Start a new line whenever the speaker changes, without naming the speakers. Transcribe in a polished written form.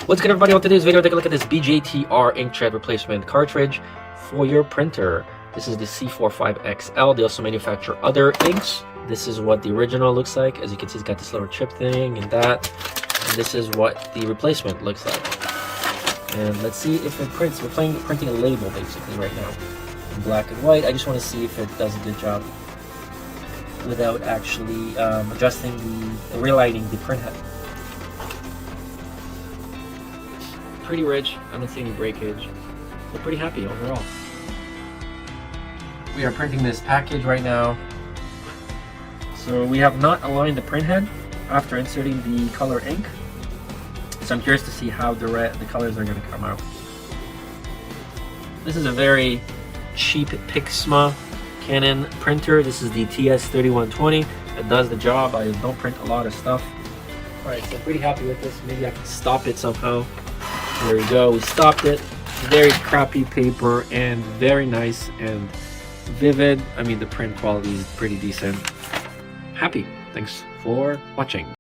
What's good, everybody? On today's video, take a look at this BJTR inkjet replacement cartridge for your printer. This is the C45XL. They also manufacture other inks. This is what the original looks like. As you can see, it's got this little chip thing and that. And this is what the replacement looks like. And let's see if it prints. We're printing a label basically right now in black and white. I just want to see if it does a good job without actually adjusting the realigning the print head. Pretty rich. I don't see any breakage. We're pretty happy overall. We are printing this package right now. So we have not aligned the print head after inserting the color ink. So I'm curious to see how the colors are going to come out. This is a very cheap Pixma Canon printer. This is the TS3120. It does the job. I don't print a lot of stuff. Alright, so I'm pretty happy with this. Maybe I can stop it somehow. There we go, we stopped it. Very crappy paper and very nice and vivid. I mean, the print quality is pretty decent. Happy. Thanks for watching.